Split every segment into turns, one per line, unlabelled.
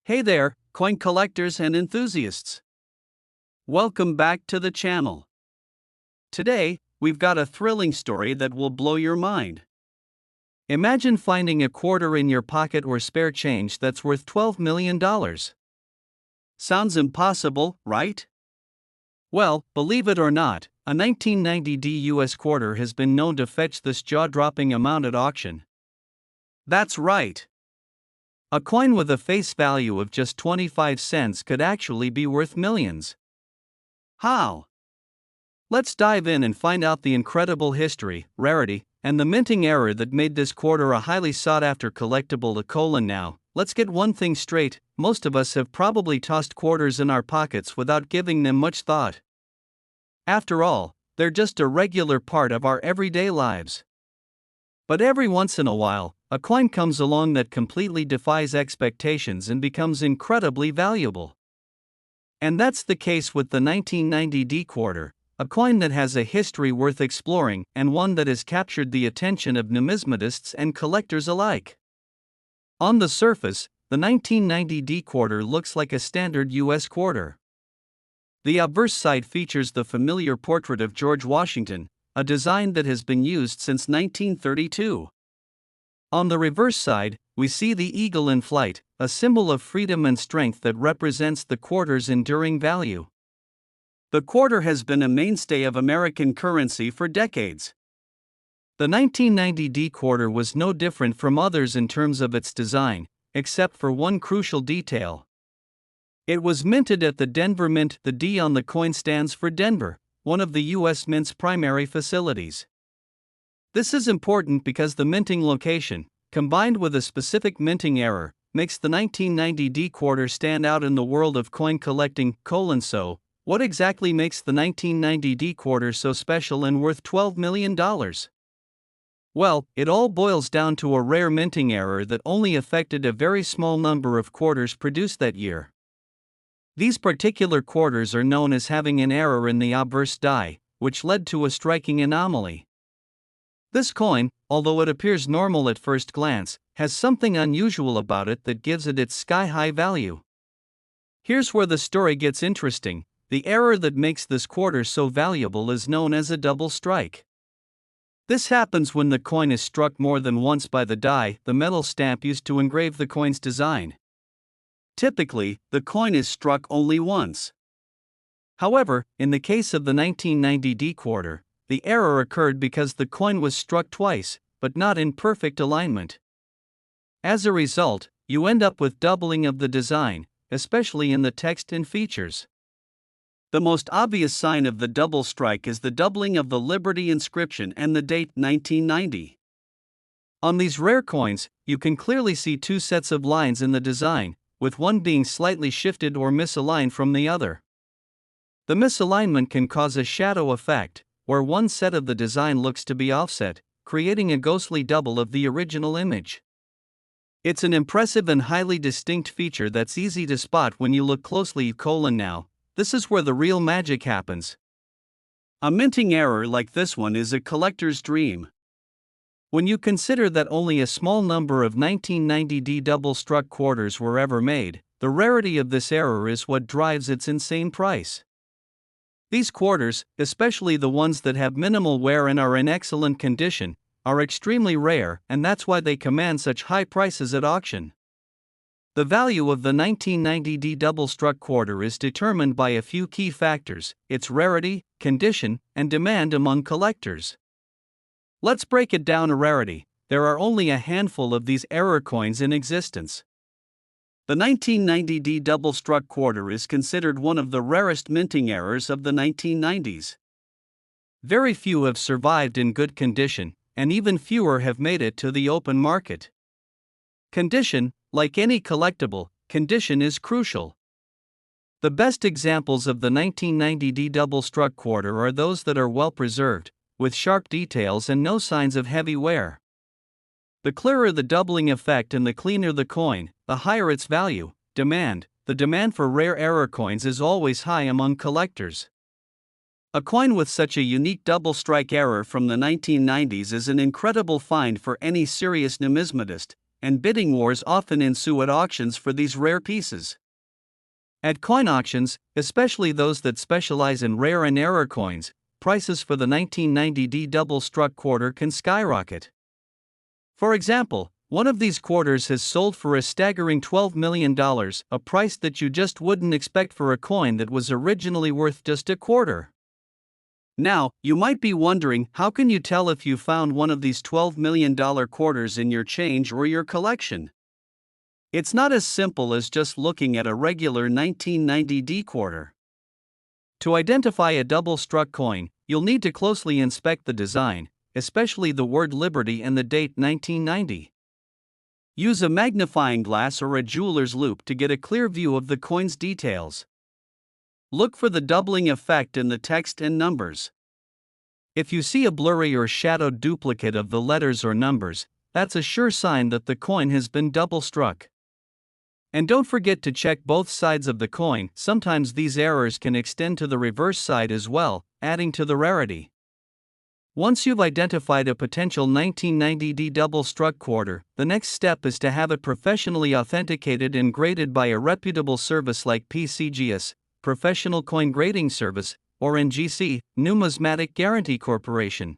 Hey there, coin collectors and enthusiasts. Welcome back to the channel. Today, we've got a thrilling story that will blow your mind. Imagine finding a quarter in your pocket or spare change that's worth $12 million. Sounds impossible, right? Well, believe it or not, a 1990 US quarter has been known to fetch this jaw-dropping amount at auction. That's right. A coin with a face value of just 25 cents could actually be worth millions. How? Let's dive in and find out the incredible history, rarity, and the minting error that made this quarter a highly sought-after collectible. Now, let's get one thing straight: most of us have probably tossed quarters in our pockets without giving them much thought. After all, they're just a regular part of our everyday lives. But every once in a while, a coin comes along that completely defies expectations and becomes incredibly valuable. And that's the case with the 1990 D quarter, a coin that has a history worth exploring and one that has captured the attention of numismatists and collectors alike. On the surface, the 1990 D quarter looks like a standard US quarter. The obverse side features the familiar portrait of George Washington, a design that has been used since 1932. On the reverse side, we see the eagle in flight, a symbol of freedom and strength that represents the quarter's enduring value. The quarter has been a mainstay of American currency for decades. The 1990 D quarter was no different from others in terms of its design, except for one crucial detail. It was minted at the Denver Mint. The D on the coin stands for Denver, one of the U.S. Mint's primary facilities. This is important because the minting location, combined with a specific minting error, makes the 1990 D quarter stand out in the world of coin collecting. So, what exactly makes the 1990 D quarter so special and worth $12 million? Well, it all boils down to a rare minting error that only affected a very small number of quarters produced that year. These particular quarters are known as having an error in the obverse die, which led to a striking anomaly. This coin, although it appears normal at first glance, has something unusual about it that gives it its sky-high value. Here's where the story gets interesting. The error that makes this quarter so valuable is known as a double strike. This happens when the coin is struck more than once by the die, the metal stamp used to engrave the coin's design. Typically, the coin is struck only once. However, in the case of the 1990 D quarter, the error occurred because the coin was struck twice, but not in perfect alignment. As a result, you end up with doubling of the design, especially in the text and features. The most obvious sign of the double strike is the doubling of the Liberty inscription and the date 1990. On these rare coins, you can clearly see two sets of lines in the design, with one being slightly shifted or misaligned from the other. The misalignment can cause a shadow effect, where one set of the design looks to be offset, creating a ghostly double of the original image. It's an impressive and highly distinct feature that's easy to spot when you look closely. Now, this is where the real magic happens. A minting error like this one is a collector's dream. When you consider that only a small number of 1990 D double-struck quarters were ever made, the rarity of this error is what drives its insane price. These quarters, especially the ones that have minimal wear and are in excellent condition, are extremely rare, and that's why they command such high prices at auction. The value of the 1990 D double-struck quarter is determined by a few key factors: its rarity, condition, and demand among collectors. Let's break it down. Rarity: there are only a handful of these error coins in existence. The 1990 D double-struck quarter is considered one of the rarest minting errors of the 1990s. Very few have survived in good condition, and even fewer have made it to the open market. Condition: like any collectible, condition is crucial. The best examples of the 1990 D double-struck quarter are those that are well preserved, with sharp details and no signs of heavy wear. The clearer the doubling effect and the cleaner the coin, the higher its value. Demand: the demand for rare error coins is always high among collectors. A coin with such a unique double strike error from the 1990s is an incredible find for any serious numismatist, and bidding wars often ensue at auctions for these rare pieces. At coin auctions, especially those that specialize in rare and error coins, prices for the 1990D double-struck quarter can skyrocket. For example, one of these quarters has sold for a staggering $12 million, a price that you just wouldn't expect for a coin that was originally worth just a quarter. Now, you might be wondering, how can you tell if you found one of these $12 million quarters in your change or your collection? It's not as simple as just looking at a regular 1990D quarter. To identify a double-struck coin, you'll need to closely inspect the design, especially the word Liberty and the date 1990. Use a magnifying glass or a jeweler's loupe to get a clear view of the coin's details. Look for the doubling effect in the text and numbers. If you see a blurry or shadowed duplicate of the letters or numbers, that's a sure sign that the coin has been double-struck. And don't forget to check both sides of the coin. Sometimes these errors can extend to the reverse side as well, adding to the rarity. Once you've identified a potential 1990D double-struck quarter, the next step is to have it professionally authenticated and graded by a reputable service like PCGS, Professional Coin Grading Service, or NGC, Numismatic Guarantee Corporation.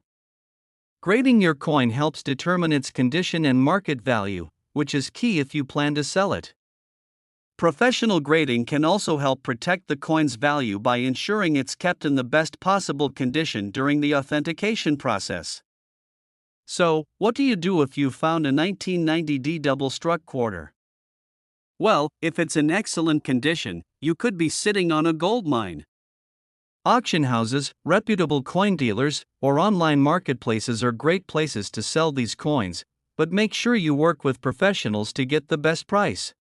Grading your coin helps determine its condition and market value, which is key if you plan to sell it. Professional grading can also help protect the coin's value by ensuring it's kept in the best possible condition during the authentication process. So, what do you do if you found a 1990D double-struck quarter? Well, if it's in excellent condition, you could be sitting on a gold mine. Auction houses, reputable coin dealers, or online marketplaces are great places to sell these coins, but make sure you work with professionals to get the best price.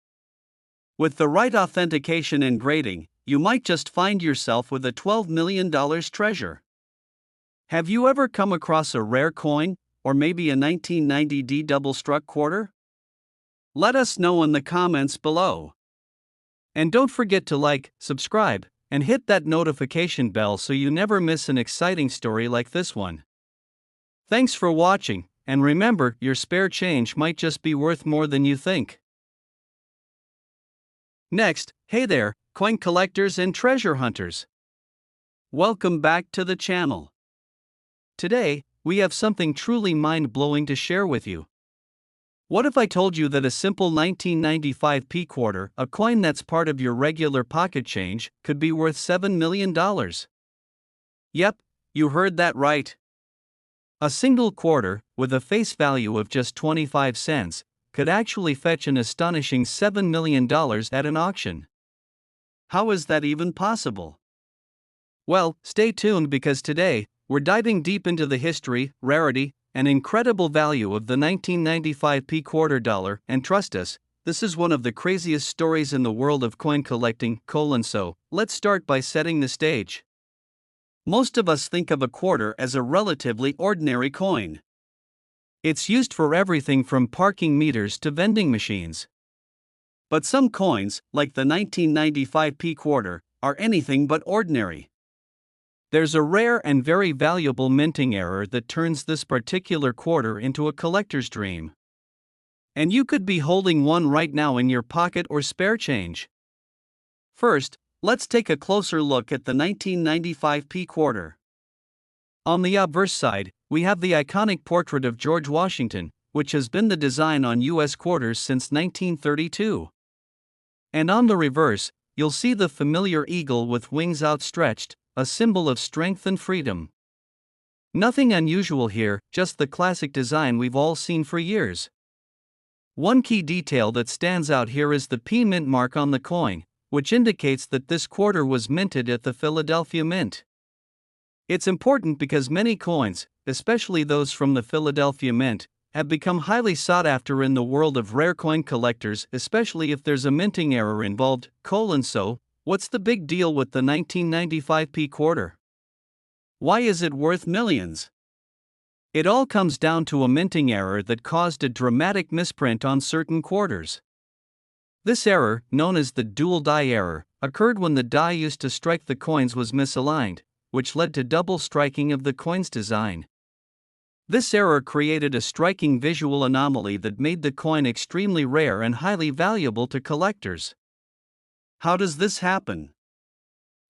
With the right authentication and grading, you might just find yourself with a $12 million treasure. Have you ever come across a rare coin, or maybe a 1990D double-struck quarter? Let us know in the comments below. And don't forget to like, subscribe, and hit that notification bell so you never miss an exciting story like this one. Thanks for watching, and remember, your spare change might just be worth more than you think. Next, hey there, coin collectors and treasure hunters. Welcome back to the channel. Today, we have something truly mind-blowing to share with you. What if I told you that a simple 1995p quarter, a coin that's part of your regular pocket change, could be worth $7 million? Yep, you heard that right. A single quarter, with a face value of just 25 cents, could actually fetch an astonishing $7 million at an auction. How is that even possible? Well, stay tuned because today, we're diving deep into the history, rarity, and incredible value of the 1995p quarter dollar, and trust us, this is one of the craziest stories in the world of coin collecting. So, let's start by setting the stage. Most of us think of a quarter as a relatively ordinary coin. It's used for everything from parking meters to vending machines. But some coins, like the 1995p quarter, are anything but ordinary. There's a rare and very valuable minting error that turns this particular quarter into a collector's dream. And you could be holding one right now in your pocket or spare change. First, let's take a closer look at the 1995p quarter. On the obverse side, we have the iconic portrait of George Washington, which has been the design on U.S. quarters since 1932. And on the reverse, you'll see the familiar eagle with wings outstretched, a symbol of strength and freedom. Nothing unusual here, just the classic design we've all seen for years. One key detail that stands out here is the P Mint mark on the coin, which indicates that this quarter was minted at the Philadelphia Mint. It's important because many coins, especially those from the Philadelphia Mint, have become highly sought after in the world of rare coin collectors, especially if there's a minting error involved. So, what's the big deal with the 1995p quarter? Why is it worth millions? It all comes down to a minting error that caused a dramatic misprint on certain quarters. This error, known as the dual die error, occurred when the die used to strike the coins was misaligned, which led to double striking of the coin's design. This error created a striking visual anomaly that made the coin extremely rare and highly valuable to collectors. How does this happen?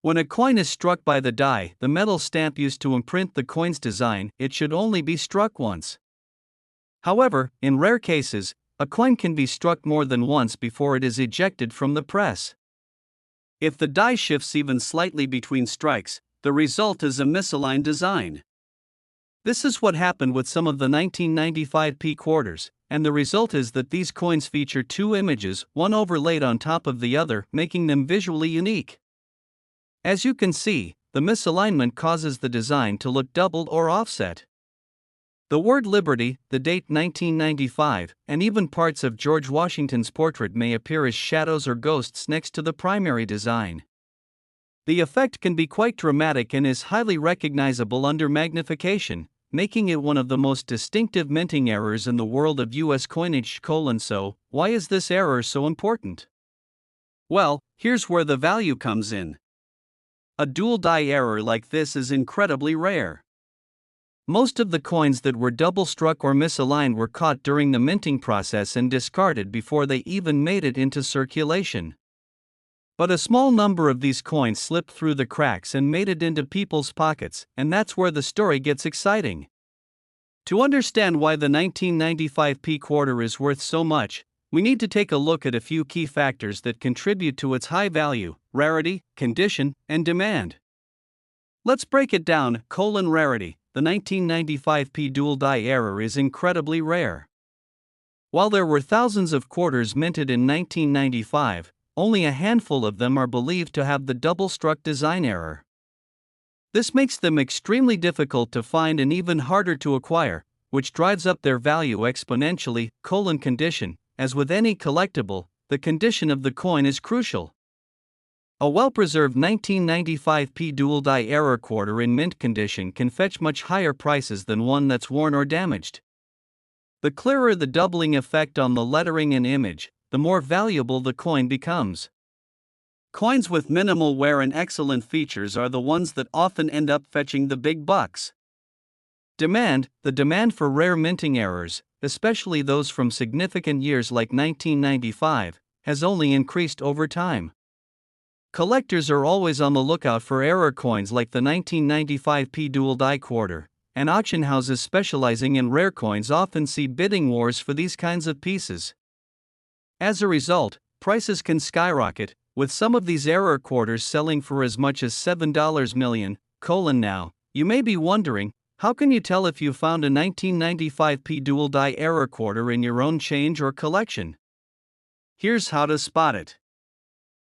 When a coin is struck by the die, the metal stamp used to imprint the coin's design, it should only be struck once. However, in rare cases, a coin can be struck more than once before it is ejected from the press. If the die shifts even slightly between strikes, the result is a misaligned design. This is what happened with some of the 1995 P quarters, and the result is that these coins feature two images, one overlaid on top of the other, making them visually unique. As you can see, the misalignment causes the design to look doubled or offset. The word Liberty, the date 1995, and even parts of George Washington's portrait may appear as shadows or ghosts next to the primary design. The effect can be quite dramatic and is highly recognizable under magnification, making it one of the most distinctive minting errors in the world of US coinage. So, why is this error so important? Well, here's where the value comes in. A dual die error like this is incredibly rare. Most of the coins that were double struck or misaligned were caught during the minting process and discarded before they even made it into circulation. But a small number of these coins slipped through the cracks and made it into people's pockets, and that's where the story gets exciting. To understand why the 1995 P quarter is worth so much, we need to take a look at a few key factors that contribute to its high value: rarity, condition, and demand. Let's break it down. Rarity. The 1995 P dual die error is incredibly rare. While there were thousands of quarters minted in 1995, only a handful of them are believed to have the double-struck design error. This makes them extremely difficult to find and even harder to acquire, which drives up their value exponentially. Condition. As with any collectible, the condition of the coin is crucial. A well-preserved 1995 P dual die error quarter in mint condition can fetch much higher prices than one that's worn or damaged. The clearer the doubling effect on the lettering and image, the more valuable the coin becomes. Coins with minimal wear and excellent features are the ones that often end up fetching the big bucks. Demand. The demand for rare minting errors, especially those from significant years like 1995, has only increased over time. Collectors are always on the lookout for error coins like the 1995 P dual die quarter, and auction houses specializing in rare coins often see bidding wars for these kinds of pieces. As a result, prices can skyrocket, with some of these error quarters selling for as much as $7 million. Now, you may be wondering, how can you tell if you found a 1995 P dual die error quarter in your own change or collection? Here's how to spot it.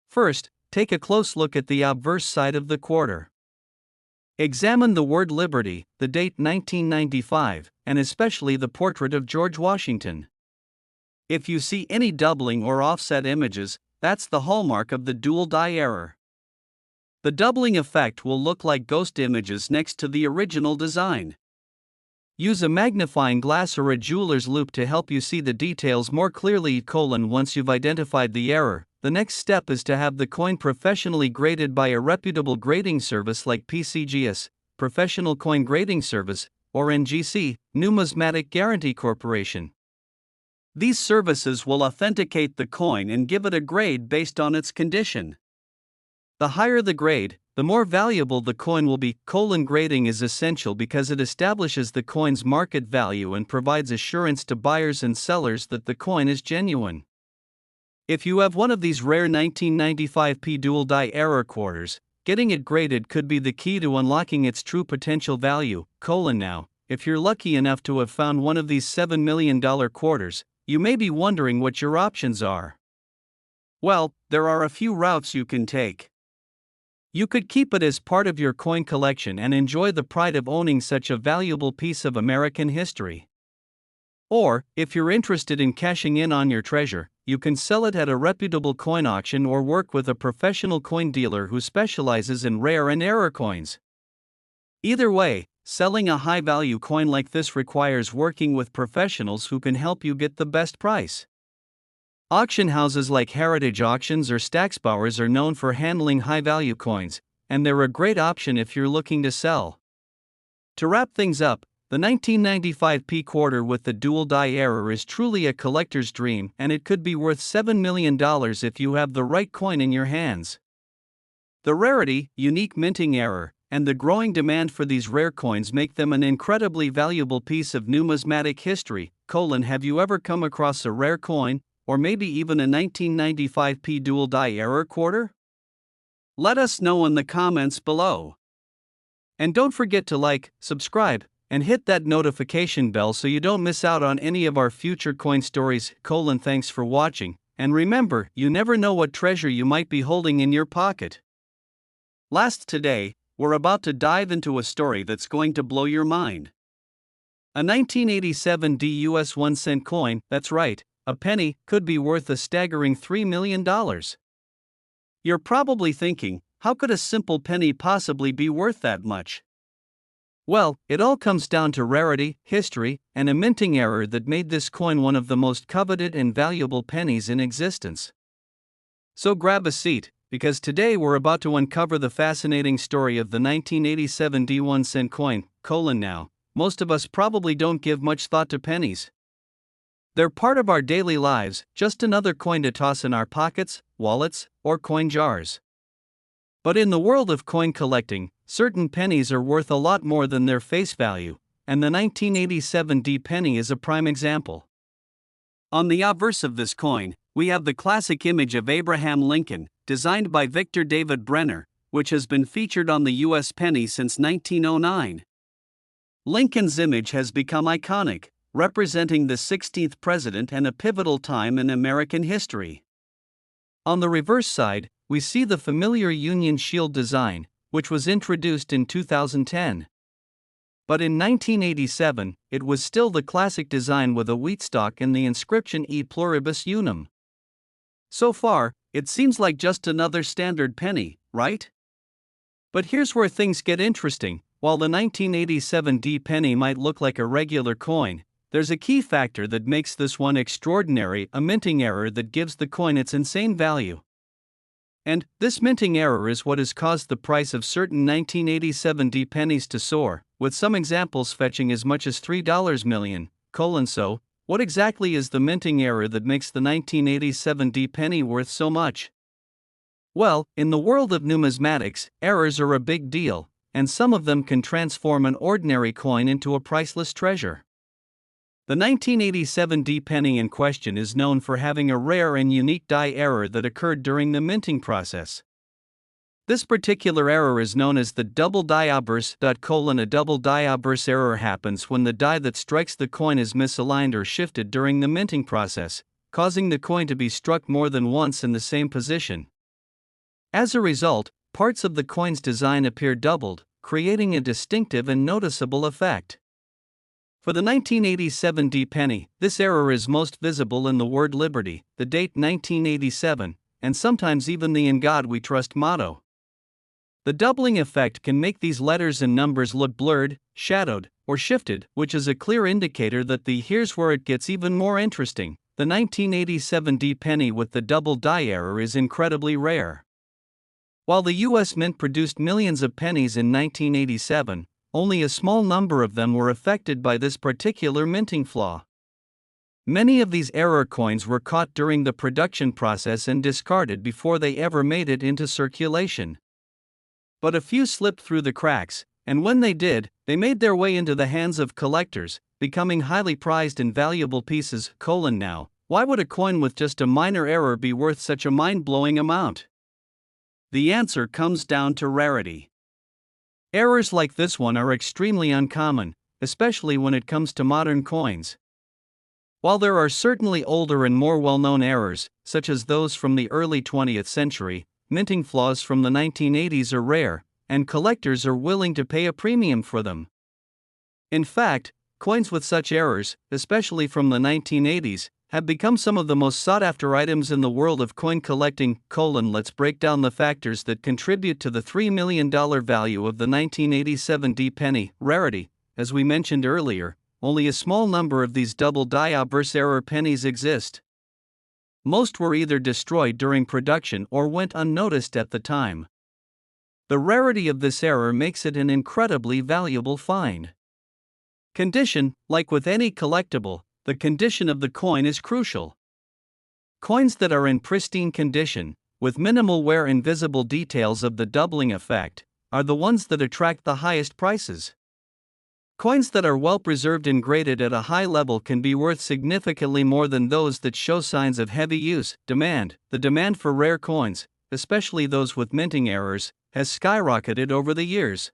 First, take a close look at the obverse side of the quarter. Examine the word Liberty, the date 1995, and especially the portrait of George Washington. If you see any doubling or offset images, that's the hallmark of the dual die error. The doubling effect will look like ghost images next to the original design. Use a magnifying glass or a jeweler's loupe to help you see the details more clearly. Once you've identified the error, the next step is to have the coin professionally graded by a reputable grading service like PCGS, Professional Coin Grading Service, or NGC, Numismatic Guarantee Corporation. These services will authenticate the coin and give it a grade based on its condition. The higher the grade, the more valuable the coin will be. Grading is essential because it establishes the coin's market value and provides assurance to buyers and sellers that the coin is genuine. If you have one of these rare 1995 P dual die error quarters, getting it graded could be the key to unlocking its true potential value. Now, if you're lucky enough to have found one of these $7 million quarters, you may be wondering what your options are. Well, there are a few routes you can take. You could keep it as part of your coin collection and enjoy the pride of owning such a valuable piece of American history. Or, if you're interested in cashing in on your treasure, you can sell it at a reputable coin auction or work with a professional coin dealer who specializes in rare and error coins. Either way, selling a high-value coin like this requires working with professionals who can help you get the best price. Auction houses like Heritage Auctions or Stacksbowers are known for handling high-value coins, and they're a great option if you're looking to sell. To wrap things up, The 1995 P quarter with the dual die error is truly a collector's dream, and it could be worth $7 million if you have the right coin in your hands. The rarity, unique minting error, and the growing demand for these rare coins make them an incredibly valuable piece of numismatic history. Have you ever come across a rare coin, or maybe even a 1995 P dual die error quarter? Let us know in the comments below. And don't forget to like, subscribe, and hit that notification bell so you don't miss out on any of our future coin stories. Thanks for watching, and remember, you never know what treasure you might be holding in your pocket. Last today, we're about to dive into a story that's going to blow your mind. A 1987 US 1 cent coin, that's right, a penny, could be worth a staggering $3 million. You're probably thinking, how could a simple penny possibly be worth that much? Well, it all comes down to rarity, history, and a minting error that made this coin one of the most coveted and valuable pennies in existence. So grab a seat, because today we're about to uncover the fascinating story of the 1987 D1 cent coin. Now, most of us probably don't give much thought to pennies. They're part of our daily lives, just another coin to toss in our pockets, wallets, or coin jars. But in the world of coin collecting, certain pennies are worth a lot more than their face value, and the 1987 D penny is a prime example. On the obverse of this coin, we have the classic image of Abraham Lincoln, designed by Victor David Brenner, which has been featured on the US penny since 1909. Lincoln's image has become iconic, representing the 16th president and a pivotal time in American history. On the reverse side, we see the familiar Union Shield design, which was introduced in 2010. But in 1987, it was still the classic design with a wheat stalk and the inscription E Pluribus Unum. So far, it seems like just another standard penny, right? But here's where things get interesting. While the 1987 D penny might look like a regular coin, there's a key factor that makes this one extraordinary: a minting error that gives the coin its insane value. And this minting error is what has caused the price of certain 1987 D pennies to soar, with some examples fetching as much as $3 million. So, what exactly is the minting error that makes the 1987 D penny worth so much? Well, in the world of numismatics, errors are a big deal, and some of them can transform an ordinary coin into a priceless treasure. The 1987 D penny in question is known for having a rare and unique die error that occurred during the minting process. This particular error is known as the double die obverse. A double die obverse error happens when the die that strikes the coin is misaligned or shifted during the minting process, causing the coin to be struck more than once in the same position. As a result, parts of the coin's design appear doubled, creating a distinctive and noticeable effect. For the 1987 D penny, this error is most visible in the word Liberty, the date 1987, and sometimes even the "In God We Trust" motto. The doubling effect can make these letters and numbers look blurred, shadowed, or shifted, which is a clear indicator that here's where it gets even more interesting. The 1987 D penny with the double die error is incredibly rare. While the US Mint produced millions of pennies in 1987, only a small number of them were affected by this particular minting flaw. Many of these error coins were caught during the production process and discarded before they ever made it into circulation. But a few slipped through the cracks, and when they did, they made their way into the hands of collectors, becoming highly prized and valuable pieces. Now, why would a coin with just a minor error be worth such a mind-blowing amount? The answer comes down to rarity. Errors like this one are extremely uncommon, especially when it comes to modern coins. While there are certainly older and more well-known errors, such as those from the early 20th century, minting flaws from the 1980s are rare, and collectors are willing to pay a premium for them. In fact, coins with such errors, especially from the 1980s, have become some of the most sought-after items in the world of coin collecting. Let's break down the factors that contribute to the $3 million value of the 1987 D penny. Rarity. As we mentioned earlier, only a small number of these double die obverse error pennies exist. Most were either destroyed during production or went unnoticed at the time. The rarity of this error makes it an incredibly valuable find. Condition: like with any collectible, the condition of the coin is crucial. Coins that are in pristine condition, with minimal wear and visible details of the doubling effect, are the ones that attract the highest prices. Coins that are well preserved and graded at a high level can be worth significantly more than those that show signs of heavy use. The demand for rare coins, especially those with minting errors, has skyrocketed over the years.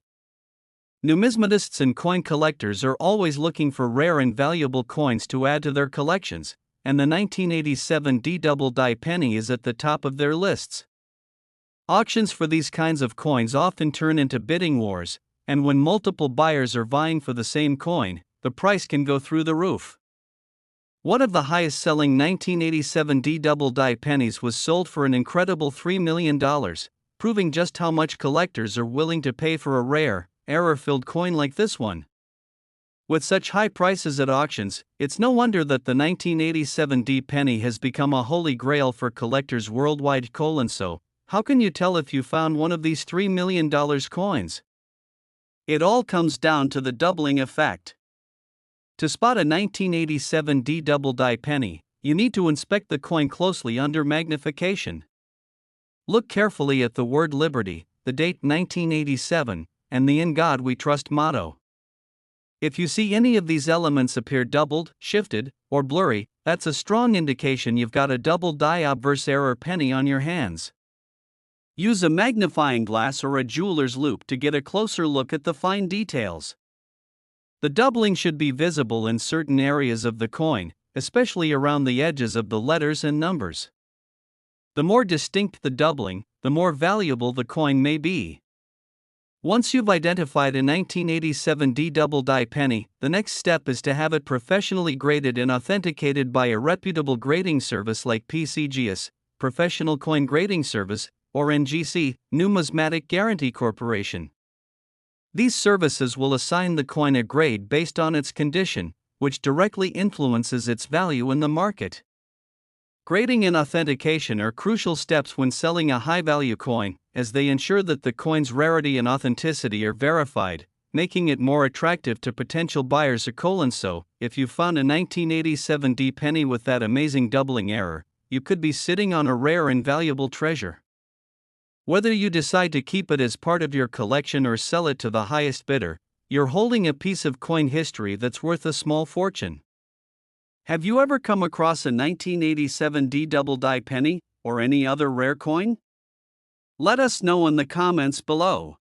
Numismatists and coin collectors are always looking for rare and valuable coins to add to their collections, and the 1987 D-double die penny is at the top of their lists. Auctions for these kinds of coins often turn into bidding wars, and when multiple buyers are vying for the same coin, the price can go through the roof. One of the highest-selling 1987 D-double die pennies was sold for an incredible $3 million, proving just how much collectors are willing to pay for a rare, error-filled coin like this one. With such high prices at auctions, it's no wonder that the 1987 D penny has become a holy grail for collectors worldwide. So, how can you tell if you found one of these $3 million coins? It all comes down to the doubling effect. To spot a 1987 D-double die penny, you need to inspect the coin closely under magnification. Look carefully at the word Liberty, the date 1987, and the "In God We Trust" motto. If you see any of these elements appear doubled, shifted, or blurry, that's a strong indication you've got a double die obverse error penny on your hands. Use a magnifying glass or a jeweler's loupe to get a closer look at the fine details. The doubling should be visible in certain areas of the coin, especially around the edges of the letters and numbers. The more distinct the doubling, the more valuable the coin may be. Once you've identified a 1987 D-double die penny, the next step is to have it professionally graded and authenticated by a reputable grading service like PCGS, Professional Coin Grading Service, or NGC, Numismatic Guarantee Corporation. These services will assign the coin a grade based on its condition, which directly influences its value in the market. Grading and authentication are crucial steps when selling a high-value coin, as they ensure that the coin's rarity and authenticity are verified, making it more attractive to potential buyers. So, if you found a 1987 D penny with that amazing doubling error, you could be sitting on a rare and valuable treasure. Whether you decide to keep it as part of your collection or sell it to the highest bidder, you're holding a piece of coin history that's worth a small fortune. Have you ever come across a 1987 D-double die penny, or any other rare coin? Let us know in the comments below.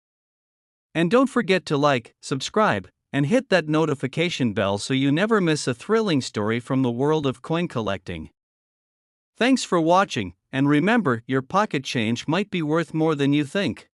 And don't forget to like, subscribe, and hit that notification bell so you never miss a thrilling story from the world of coin collecting. Thanks for watching, and remember, your pocket change might be worth more than you think.